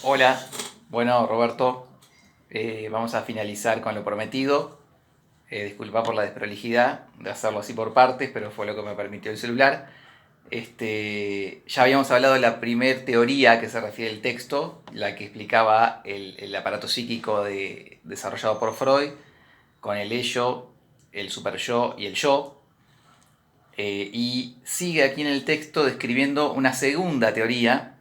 Hola, bueno Roberto, vamos a finalizar con lo prometido. Disculpa por la desprolijidad de hacerlo así por partes, pero fue lo que me permitió el celular. Ya habíamos hablado de la primer teoría que se refiere al texto, la que explicaba el aparato psíquico desarrollado por Freud, con el ello, el superyo y el yo. Y sigue aquí en el texto describiendo una segunda teoría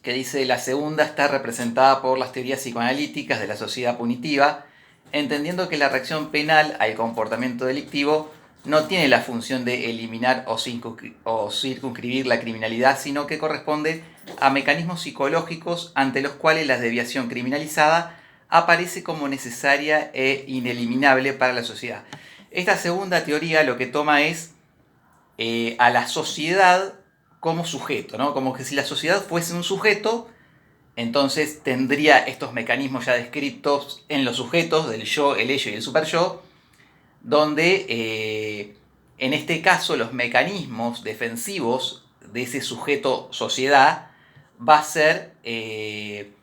que dice: la segunda está representada por las teorías psicoanalíticas de la sociedad punitiva, entendiendo que la reacción penal al comportamiento delictivo no tiene la función de eliminar o circunscribir la criminalidad, sino que corresponde a mecanismos psicológicos ante los cuales la desviación criminalizada aparece como necesaria e ineliminable para la sociedad. Esta segunda teoría lo que toma es a la sociedad como sujeto, ¿no? Como que si la sociedad fuese un sujeto, entonces tendría estos mecanismos ya descritos en los sujetos del yo, el ello y el superyo, donde en este caso los mecanismos defensivos de ese sujeto sociedad va a ser el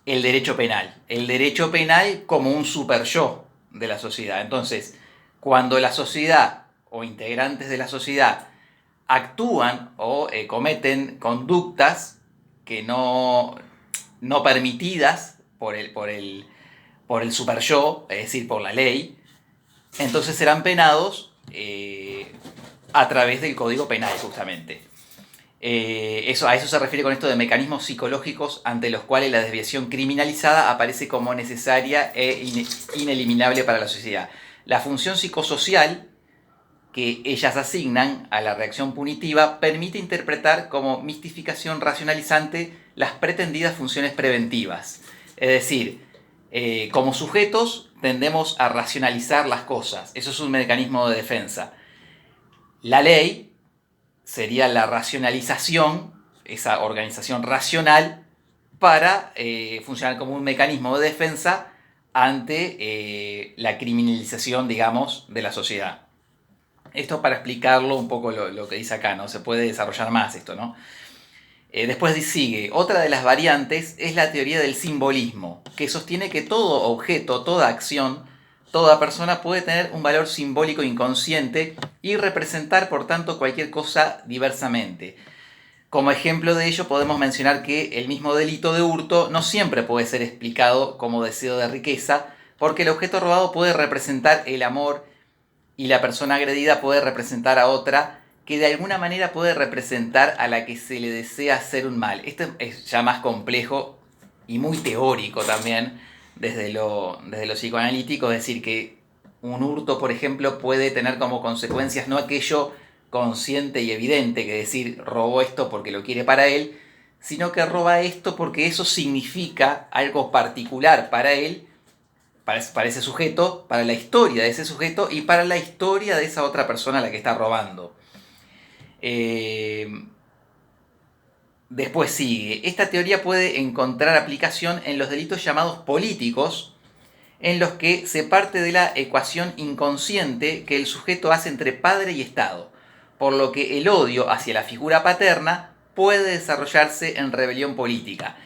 derecho penal. El derecho penal como un superyo de la sociedad. Entonces, cuando la sociedad o integrantes de la sociedad actúan o cometen conductas que no permitidas por el super yo, es decir, por la ley, entonces serán penados a través del Código Penal, justamente. A eso se refiere con esto de mecanismos psicológicos ante los cuales la desviación criminalizada aparece como necesaria e ineliminable para la sociedad. La función psicosocial que ellas asignan a la reacción punitiva permite interpretar como mistificación racionalizante las pretendidas funciones preventivas. Es decir, como sujetos tendemos a racionalizar las cosas. Eso es un mecanismo de defensa. La ley sería la racionalización, esa organización racional, para funcionar como un mecanismo de defensa ante la criminalización, digamos, de la sociedad. Esto para explicarlo un poco lo que dice acá, ¿no? Se puede desarrollar más esto, ¿no? Después sigue, otra de las variantes es la teoría del simbolismo, que sostiene que todo objeto, toda acción, toda persona puede tener un valor simbólico inconsciente y representar por tanto cualquier cosa diversamente. Como ejemplo de ello podemos mencionar que el mismo delito de hurto no siempre puede ser explicado como deseo de riqueza, porque el objeto robado puede representar el amor y la persona agredida puede representar a otra que de alguna manera puede representar a la que se le desea hacer un mal. Esto es ya más complejo y muy teórico también desde lo psicoanalítico, es decir, que un hurto, por ejemplo, puede tener como consecuencias no aquello consciente y evidente, que decir robó esto porque lo quiere para él, sino que roba esto porque eso significa algo particular para él, para ese sujeto, para la historia de ese sujeto y para la historia de esa otra persona a la que está robando. Eh, Después sigue, esta teoría puede encontrar aplicación en los delitos llamados políticos, en los que se parte de la ecuación inconsciente que el sujeto hace entre padre y Estado, por lo que el odio hacia la figura paterna puede desarrollarse en rebelión política.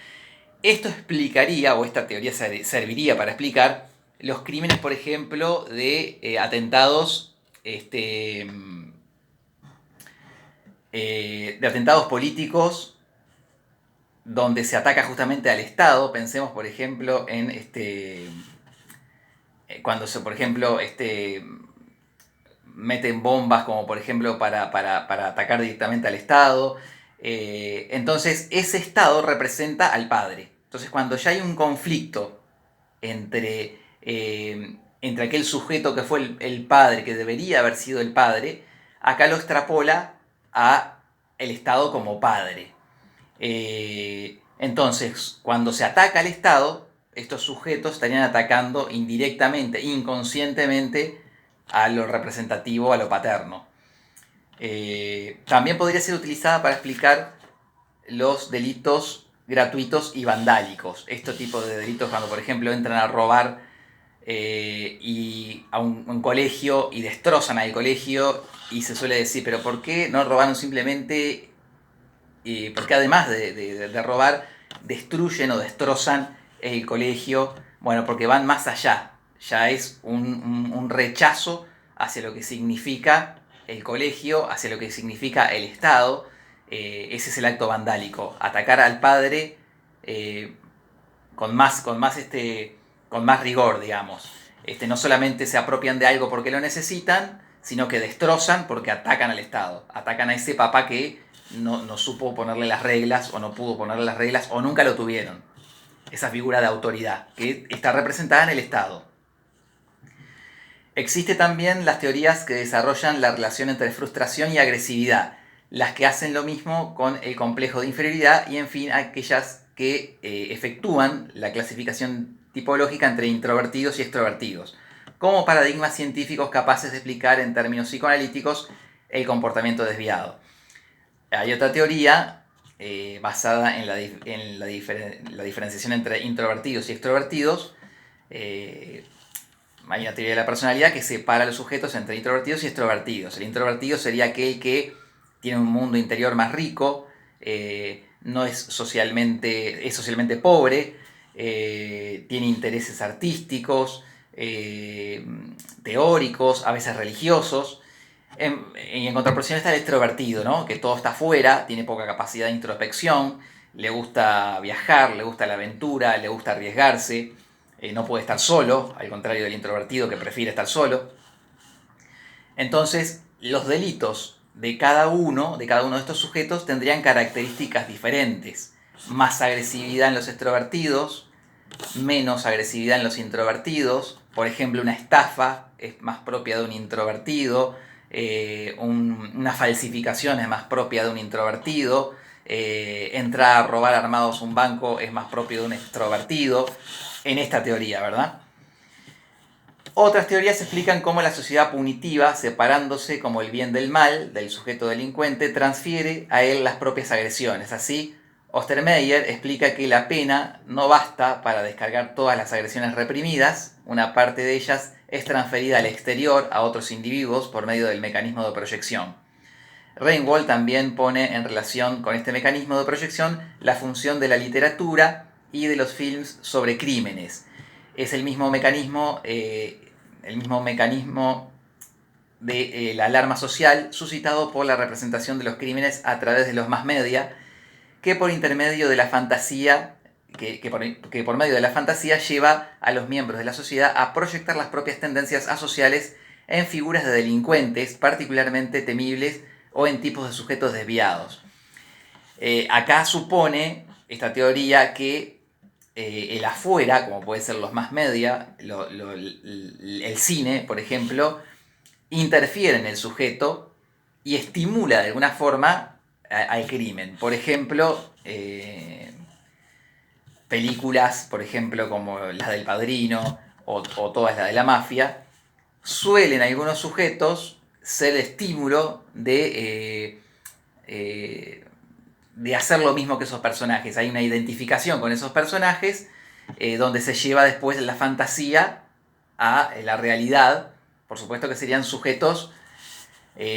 Esto explicaría, o esta teoría serviría para explicar, los crímenes, por ejemplo, de atentados políticos donde se ataca justamente al Estado. Pensemos, por ejemplo, en cuando se, por ejemplo, meten bombas como por ejemplo para atacar directamente al Estado. Entonces ese Estado representa al padre. Entonces cuando ya hay un conflicto entre aquel sujeto que fue el padre, que debería haber sido el padre, acá lo extrapola a el Estado como padre. Entonces, cuando se ataca al Estado, estos sujetos estarían atacando indirectamente, inconscientemente, a lo representativo, a lo paterno. También podría ser utilizada para explicar los delitos gratuitos y vandálicos. Este tipo de delitos cuando, por ejemplo, entran a robar a un colegio y destrozan al colegio y se suele decir, pero ¿por qué no robaron simplemente? Porque además de robar, destruyen o destrozan el colegio, bueno, porque van más allá, ya es un rechazo hacia lo que significa el colegio, hacia lo que significa el Estado. Ese es el acto vandálico, atacar al padre con más rigor, digamos. No solamente se apropian de algo porque lo necesitan, sino que destrozan porque atacan al Estado. Atacan a ese papá que no supo ponerle las reglas, o no pudo ponerle las reglas, o nunca lo tuvieron. Esa figura de autoridad, que está representada en el Estado. Existe también las teorías que desarrollan la relación entre frustración y agresividad, las que hacen lo mismo con el complejo de inferioridad, y en fin, aquellas que efectúan la clasificación tipológica entre introvertidos y extrovertidos, como paradigmas científicos capaces de explicar en términos psicoanalíticos el comportamiento desviado. Hay otra teoría basada en la diferenciación entre introvertidos y extrovertidos. Hay una teoría de la personalidad que separa a los sujetos entre introvertidos y extrovertidos. El introvertido sería aquel que tiene un mundo interior más rico, no es socialmente pobre, tiene intereses artísticos, teóricos, a veces religiosos. En contraposición está el extrovertido, ¿no? Que todo está afuera, tiene poca capacidad de introspección, le gusta viajar, le gusta la aventura, le gusta arriesgarse, no puede estar solo, al contrario del introvertido que prefiere estar solo. Entonces, los delitos de cada uno de estos sujetos tendrían características diferentes. Más agresividad en los extrovertidos, menos agresividad en los introvertidos. Por ejemplo, una estafa es más propia de un introvertido, una falsificación es más propia de un introvertido, entrar a robar armados un banco es más propio de un extrovertido, en esta teoría, ¿verdad? Otras teorías explican cómo la sociedad punitiva, separándose como el bien del mal del sujeto delincuente, transfiere a él las propias agresiones. Así, Ostermeyer explica que la pena no basta para descargar todas las agresiones reprimidas, una parte de ellas es transferida al exterior, a otros individuos, por medio del mecanismo de proyección. Reingold también pone en relación con este mecanismo de proyección la función de la literatura y de los films sobre crímenes. Es el mismo mecanismo de la alarma social suscitado por la representación de los crímenes a través de los mass media, que por intermedio de la fantasía, que por medio de la fantasía lleva a los miembros de la sociedad a proyectar las propias tendencias asociales en figuras de delincuentes particularmente temibles o en tipos de sujetos desviados. Acá supone esta teoría que el afuera, como puede ser los mass media, el cine, por ejemplo, interfiere en el sujeto y estimula de alguna forma al crimen. Por ejemplo, películas, por ejemplo, como las del Padrino o todas las de la mafia, suelen algunos sujetos ser estímulo de hacer lo mismo que esos personajes. Hay una identificación con esos personajes donde se lleva después la fantasía a la realidad. Por supuesto que serían sujetos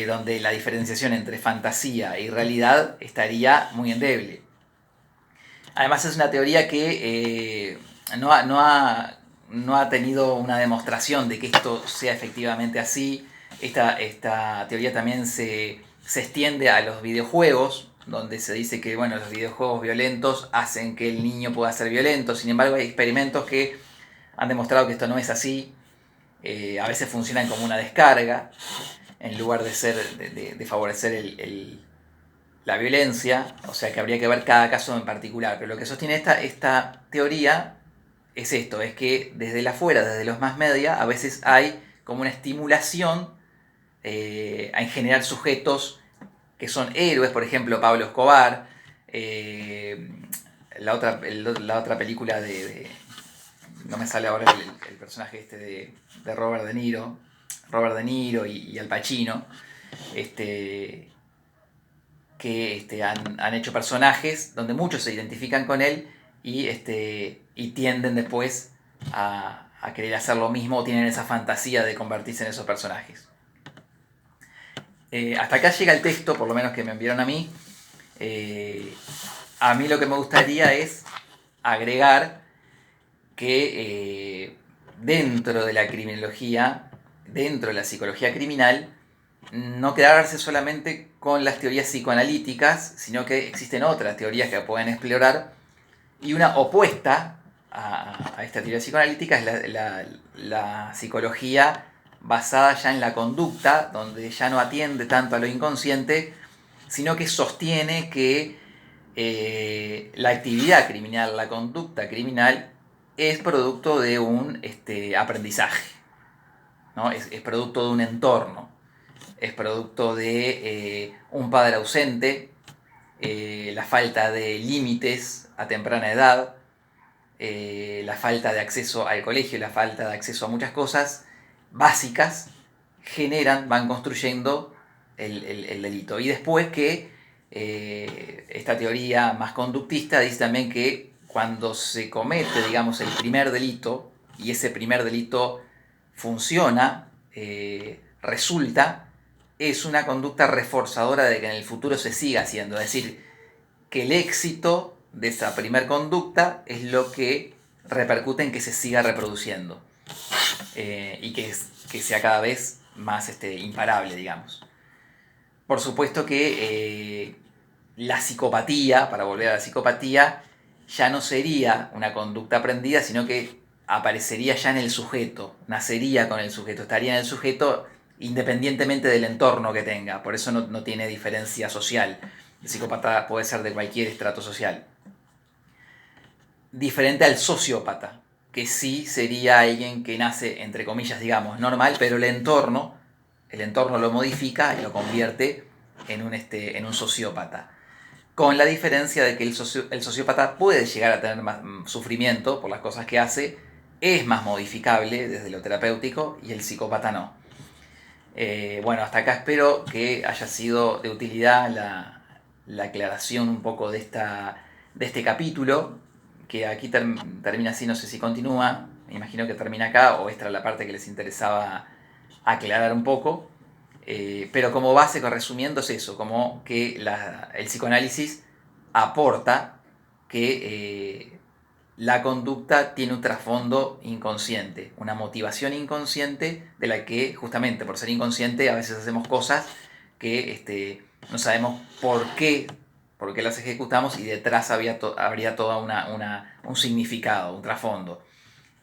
donde la diferenciación entre fantasía y realidad estaría muy endeble. Además es una teoría que no ha tenido una demostración de que esto sea efectivamente así. Esta teoría también se extiende a los videojuegos, donde se dice que bueno, los videojuegos violentos hacen que el niño pueda ser violento. Sin embargo, hay experimentos que han demostrado que esto no es así. A veces funcionan como una descarga, en lugar de favorecer la violencia. O sea que habría que ver cada caso en particular. Pero lo que sostiene esta teoría es esto, es que desde el afuera, desde los mass media, a veces hay como una estimulación en generar sujetos que son héroes. Por ejemplo, Pablo Escobar, la otra película no me sale ahora el personaje de Robert De Niro y Al Pacino, que han hecho personajes donde muchos se identifican con él y tienden después a querer hacer lo mismo, o tienen esa fantasía de convertirse en esos personajes. Hasta acá llega el texto, por lo menos que me enviaron a mí. A mí lo que me gustaría es agregar que dentro de la criminología, dentro de la psicología criminal, no quedarse solamente con las teorías psicoanalíticas, sino que existen otras teorías que pueden explorar, y una opuesta a esta teoría psicoanalítica es la psicología basada ya en la conducta, donde ya no atiende tanto a lo inconsciente, sino que sostiene que la actividad criminal, la conducta criminal, es producto de un aprendizaje, ¿no? Es producto de un entorno, es producto de un padre ausente, la falta de límites a temprana edad, la falta de acceso al colegio, la falta de acceso a muchas cosas básicas, van construyendo el delito. Y después que esta teoría más conductista dice también que cuando se comete, digamos, el primer delito, y ese primer delito funciona, resulta, es una conducta reforzadora de que en el futuro se siga haciendo. Es decir, que el éxito de esa primer conducta es lo que repercute en que se siga reproduciendo y que sea cada vez más imparable, digamos. Por supuesto que la psicopatía, para volver a la psicopatía, ya no sería una conducta aprendida, sino que aparecería ya en el sujeto, nacería con el sujeto, estaría en el sujeto independientemente del entorno que tenga, por eso no tiene diferencia social. El psicópata puede ser de cualquier estrato social. Diferente al sociópata, que sí sería alguien que nace, entre comillas, digamos, normal, pero el entorno lo modifica y lo convierte en un sociópata. Con la diferencia de que el sociópata puede llegar a tener más sufrimiento por las cosas que hace, es más modificable desde lo terapéutico, y el psicópata no. Bueno, hasta acá espero que haya sido de utilidad la aclaración un poco de este capítulo, que aquí termina así, no sé si continúa, me imagino que termina acá, o esta era la parte que les interesaba aclarar un poco. Pero como base, resumiendo, es eso, como que el psicoanálisis aporta que la conducta tiene un trasfondo inconsciente, una motivación inconsciente de la que, justamente por ser inconsciente, a veces hacemos cosas que no sabemos por qué las ejecutamos, y detrás habría todo un significado, un trasfondo.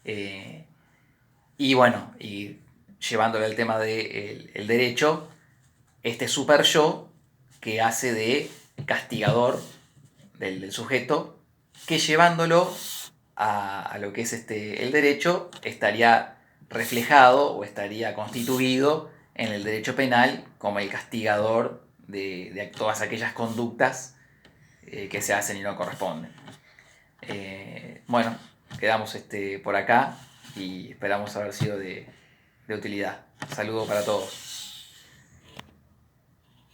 Y bueno, y llevándole al tema del derecho, este super yo que hace de castigador del sujeto, que llevándolo a lo que es el derecho, estaría reflejado o estaría constituido en el derecho penal como el castigador de todas aquellas conductas que se hacen y no corresponden. Bueno, quedamos por acá y esperamos haber sido de utilidad. Saludo para todos.